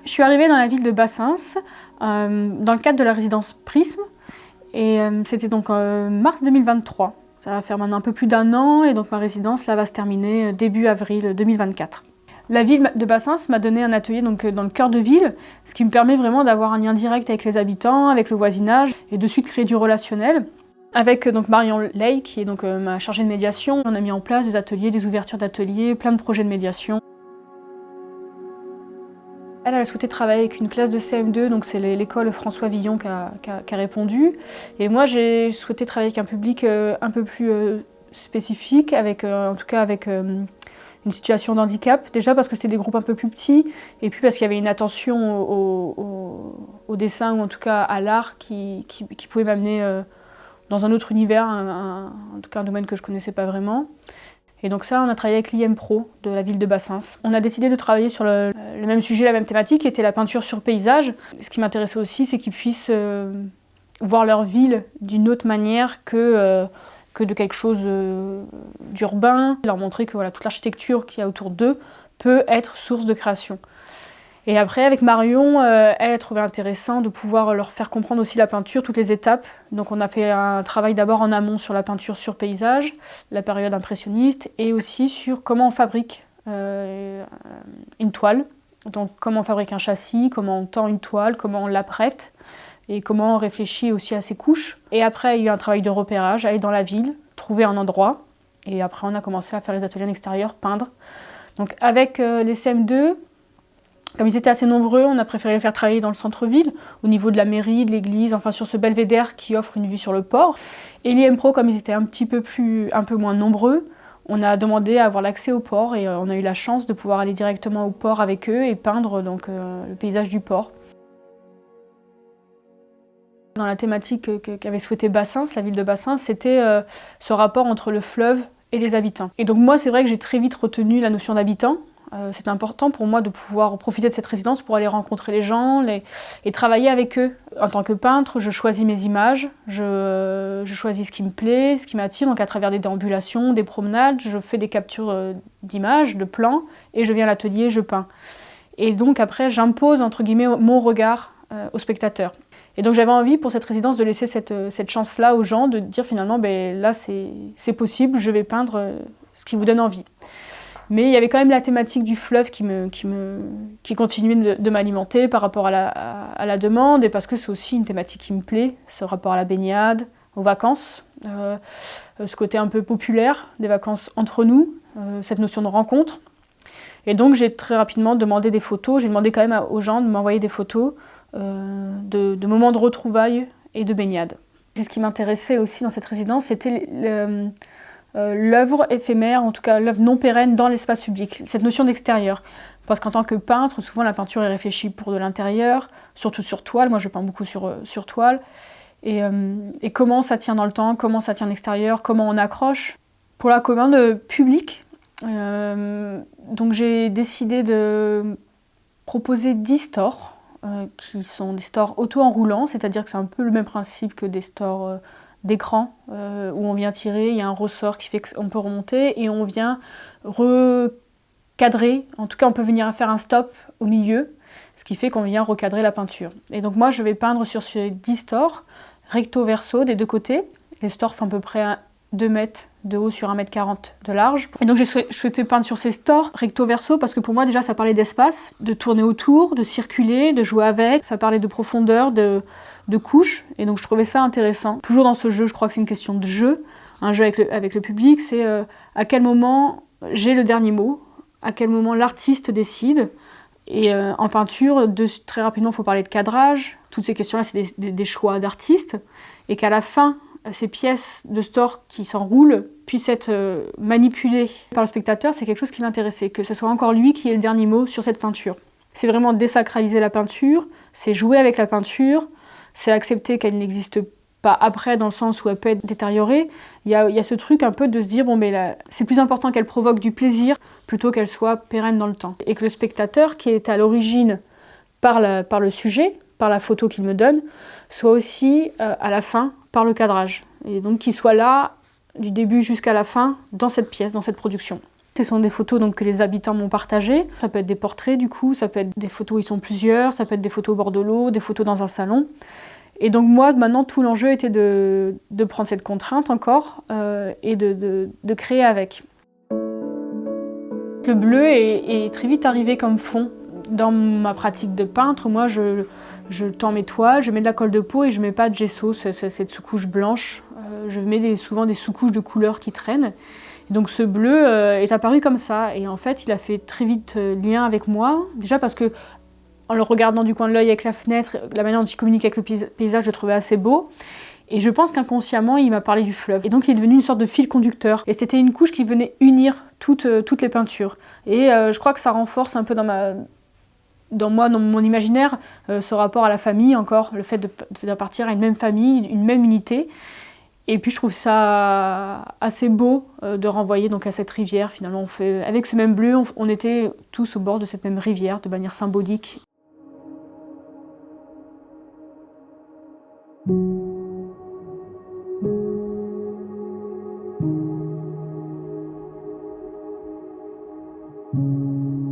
Je suis arrivée dans la ville de Bassins dans le cadre de la résidence Prisme et c'était donc mars 2023. Ça va faire maintenant un peu plus d'1 an et donc ma résidence là va se terminer début avril 2024. La ville de Bassins m'a donné un atelier donc, dans le cœur de ville, ce qui me permet vraiment d'avoir un lien direct avec les habitants, avec le voisinage et de suite créer du relationnel. Avec donc Marion Ley, qui est donc ma chargée de médiation, on a mis en place des ateliers, des ouvertures d'ateliers, plein de projets de médiation. Elle a souhaité travailler avec une classe de CM2, donc c'est l'école François Villon qui a répondu. Et moi j'ai souhaité travailler avec un public un peu plus spécifique, en tout cas avec une situation de handicap. Déjà parce que c'était des groupes un peu plus petits, et puis parce qu'il y avait une attention au dessin, ou en tout cas à l'art, qui pouvait m'amener dans un autre univers, en tout cas un domaine que je ne connaissais pas vraiment. Et donc ça, on a travaillé avec l'IM-Pro de la ville de Bassins. On a décidé de travailler sur le même sujet, la même thématique, qui était la peinture sur paysage. Ce qui m'intéressait aussi, c'est qu'ils puissent voir leur ville d'une autre manière que de quelque chose d'urbain. Leur montrer que voilà, toute l'architecture qu'il y a autour d'eux peut être source de création. Et après, avec Marion, elle a trouvé intéressant de pouvoir leur faire comprendre aussi la peinture, toutes les étapes. Donc on a fait un travail d'abord en amont sur la peinture sur paysage, la période impressionniste, et aussi sur comment on fabrique une toile. Donc comment on fabrique un châssis, comment on tend une toile, comment on l'apprête, et comment on réfléchit aussi à ses couches. Et après, il y a eu un travail de repérage, aller dans la ville, trouver un endroit, et après on a commencé à faire les ateliers en extérieur, peindre. Donc avec les CM2, comme ils étaient assez nombreux, on a préféré les faire travailler dans le centre-ville, au niveau de la mairie, de l'église, enfin sur ce belvédère qui offre une vue sur le port. Et l'IM-Pro, comme ils étaient un peu moins nombreux, on a demandé à avoir l'accès au port et on a eu la chance de pouvoir aller directement au port avec eux et peindre donc, le paysage du port. Dans la thématique qu'avait souhaité Bassins, la ville de Bassins, c'était ce rapport entre le fleuve et les habitants. Et donc moi, c'est vrai que j'ai très vite retenu la notion d'habitant. C'est important pour moi de pouvoir profiter de cette résidence pour aller rencontrer les gens et travailler avec eux. En tant que peintre, je choisis mes images, je choisis ce qui me plaît, ce qui m'attire. Donc à travers des déambulations, des promenades, je fais des captures d'images, de plans, et je viens à l'atelier, je peins. Et donc après, j'impose entre guillemets mon regard aux spectateurs. Et donc j'avais envie pour cette résidence de laisser cette chance-là aux gens, de dire finalement, ben, là c'est possible, je vais peindre ce qui vous donne envie. Mais il y avait quand même la thématique du fleuve qui continuait de m'alimenter par rapport à la demande, et parce que c'est aussi une thématique qui me plaît, ce rapport à la baignade, aux vacances, ce côté un peu populaire des vacances entre nous, cette notion de rencontre. Et donc j'ai très rapidement demandé des photos, j'ai demandé quand même aux gens de m'envoyer des photos de moments de retrouvailles et de baignade. C'est ce qui m'intéressait aussi dans cette résidence, c'était l'œuvre éphémère, en tout cas l'œuvre non pérenne dans l'espace public, cette notion d'extérieur. Parce qu'en tant que peintre, souvent la peinture est réfléchie pour de l'intérieur, surtout sur toile, moi je peins beaucoup sur toile, et comment ça tient dans le temps, comment ça tient en extérieur, comment on accroche. Pour la commande publique, donc j'ai décidé de proposer 10 stores, qui sont des stores auto-enroulants, c'est-à-dire que c'est un peu le même principe que des stores d'écran où on vient tirer, il y a un ressort qui fait qu'on peut remonter et on vient recadrer, en tout cas on peut venir faire un stop au milieu, ce qui fait qu'on vient recadrer la peinture. Et donc moi je vais peindre sur ces 10 stores, recto verso des deux côtés. Les stores font à peu près 2 mètres de haut sur 1,40 m de large. Et donc j'ai souhaité peindre sur ces stores recto verso parce que pour moi déjà ça parlait d'espace, de tourner autour, de circuler, de jouer avec, ça parlait de profondeur, de couches, et donc je trouvais ça intéressant. Toujours dans ce jeu, je crois que c'est une question de jeu, un jeu avec le public, c'est à quel moment j'ai le dernier mot, à quel moment l'artiste décide, et en peinture, très rapidement il faut parler de cadrage, toutes ces questions-là c'est des choix d'artistes, et qu'à la fin, ces pièces de store qui s'enroulent puissent être manipulées par le spectateur, c'est quelque chose qui m'intéressait, que ce soit encore lui qui ait le dernier mot sur cette peinture. C'est vraiment désacraliser la peinture, c'est jouer avec la peinture, c'est accepter qu'elle n'existe pas après dans le sens où elle peut être détériorée. Il y a ce truc un peu de se dire, bon, mais là, c'est plus important qu'elle provoque du plaisir plutôt qu'elle soit pérenne dans le temps. Et que le spectateur, qui est à l'origine par le sujet, par la photo qu'il me donne, soit aussi à la fin par le cadrage. Et donc qu'il soit là du début jusqu'à la fin dans cette pièce, dans cette production. Ce sont des photos donc, que les habitants m'ont partagées. Ça peut être des portraits du coup, ça peut être des photos où ils sont plusieurs, ça peut être des photos au bord de l'eau, des photos dans un salon. Et donc moi, maintenant, tout l'enjeu était de prendre cette contrainte encore et de créer avec. Le bleu est très vite arrivé comme fond. Dans ma pratique de peintre, moi, je tends mes toiles, je mets de la colle de peau et je mets pas de gesso, cette sous-couche blanche. Je mets souvent des sous-couches de couleurs qui traînent. Donc ce bleu est apparu comme ça et en fait, il a fait très vite lien avec moi. Déjà parce que en le regardant du coin de l'œil avec la fenêtre, la manière dont il communique avec le paysage, je le trouvais assez beau. Et je pense qu'inconsciemment, il m'a parlé du fleuve. Et donc, il est devenu une sorte de fil conducteur. Et c'était une couche qui venait unir toutes les peintures. Et je crois que ça renforce un peu dans mon imaginaire, ce rapport à la famille encore, le fait d'appartenir à une même famille, une même unité. Et puis je trouve ça assez beau de renvoyer donc à cette rivière. Finalement, avec ce même bleu, on était tous au bord de cette même rivière de manière symbolique.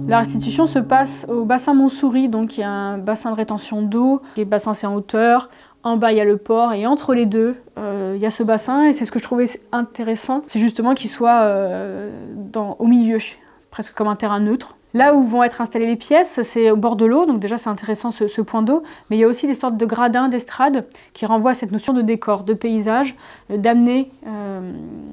La restitution se passe au bassin Montsouris, donc il y a un bassin de rétention d'eau, les bassins c'est en hauteur, en bas il y a le port et entre les deux il y a ce bassin et c'est ce que je trouvais intéressant, c'est justement qu'il soit au milieu, presque comme un terrain neutre. Là où vont être installées les pièces, c'est au bord de l'eau, donc déjà c'est intéressant ce point d'eau, mais il y a aussi des sortes de gradins, d'estrades qui renvoient à cette notion de décor, de paysage, d'amener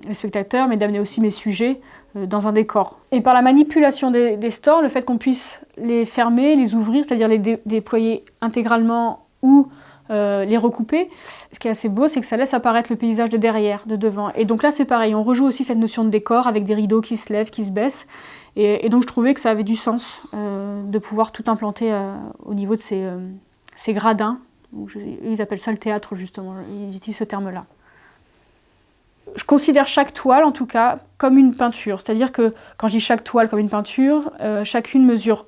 les spectateurs, mais d'amener aussi mes sujets dans un décor. Et par la manipulation des stores, le fait qu'on puisse les fermer, les ouvrir, c'est-à-dire les déployer intégralement ou les recouper, ce qui est assez beau, c'est que ça laisse apparaître le paysage de derrière, de devant. Et donc là c'est pareil, on rejoue aussi cette notion de décor avec des rideaux qui se lèvent, qui se baissent. Et donc je trouvais que ça avait du sens de pouvoir tout implanter au niveau de ces gradins. Ils appellent ça le théâtre justement, ils utilisent ce terme-là. Je considère chaque toile en tout cas comme une peinture, c'est-à-dire que quand je dis chaque toile comme une peinture, chacune mesure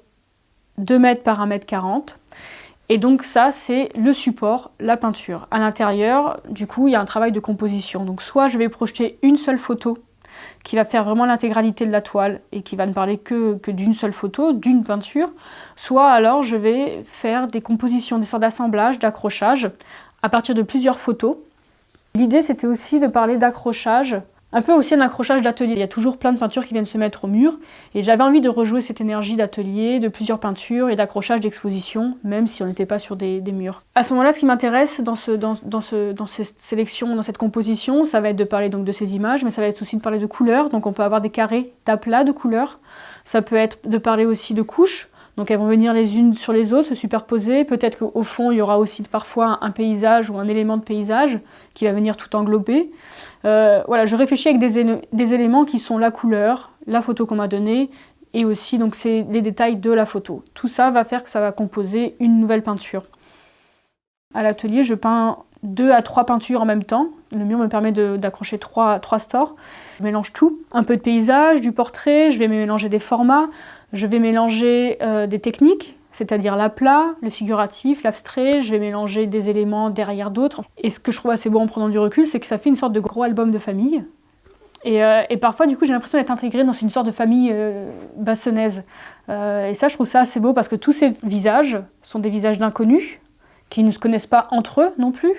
2 mètres par 1,40 m. Et donc ça, c'est le support, la peinture. À l'intérieur, du coup, il y a un travail de composition. Donc soit je vais projeter une seule photo qui va faire vraiment l'intégralité de la toile et qui va ne parler que d'une seule photo, d'une peinture, soit alors je vais faire des compositions, des sortes d'assemblages, d'accrochages à partir de plusieurs photos. L'idée c'était aussi de parler d'accrochage, un peu aussi un accrochage d'atelier. Il y a toujours plein de peintures qui viennent se mettre au mur et j'avais envie de rejouer cette énergie d'atelier, de plusieurs peintures et d'accrochage d'exposition, même si on n'était pas sur des murs. À ce moment-là, ce qui m'intéresse dans ces sélections, dans cette composition, ça va être de parler donc de ces images, mais ça va être aussi de parler de couleurs. Donc on peut avoir des carrés d'aplats de couleurs. Ça peut être de parler aussi de couches. Donc elles vont venir les unes sur les autres, se superposer. Peut-être qu'au fond, il y aura aussi parfois un paysage ou un élément de paysage qui va venir tout englober. Voilà, je réfléchis avec des éléments qui sont la couleur, la photo qu'on m'a donnée, et aussi donc c'est les détails de la photo. Tout ça va faire que ça va composer une nouvelle peinture. À l'atelier, je peins 2 à 3 peintures en même temps. Le mur me permet d'accrocher 3 stores. Je mélange tout, un peu de paysage, du portrait, je vais mélanger des formats. Je vais mélanger des techniques, c'est-à-dire l'aplat, le figuratif, l'abstrait. Je vais mélanger des éléments derrière d'autres. Et ce que je trouve assez beau en prenant du recul, c'est que ça fait une sorte de gros album de famille. Et parfois, du coup, j'ai l'impression d'être intégrée dans une sorte de famille bassonnaise. Et ça, je trouve ça assez beau parce que tous ces visages sont des visages d'inconnus, qui ne se connaissent pas entre eux non plus.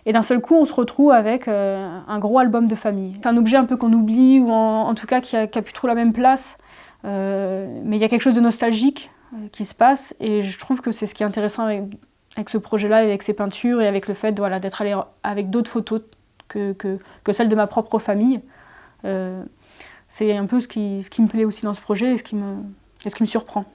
Et d'un seul coup, on se retrouve avec un gros album de famille. C'est un objet un peu qu'on oublie, ou en tout cas qui a plus trop la même place. Mais il y a quelque chose de nostalgique qui se passe et je trouve que c'est ce qui est intéressant avec ce projet-là, avec ces peintures et avec le fait voilà, d'être allé avec d'autres photos que celles de ma propre famille. C'est un peu ce qui me plaît aussi dans ce projet et ce qui me surprend.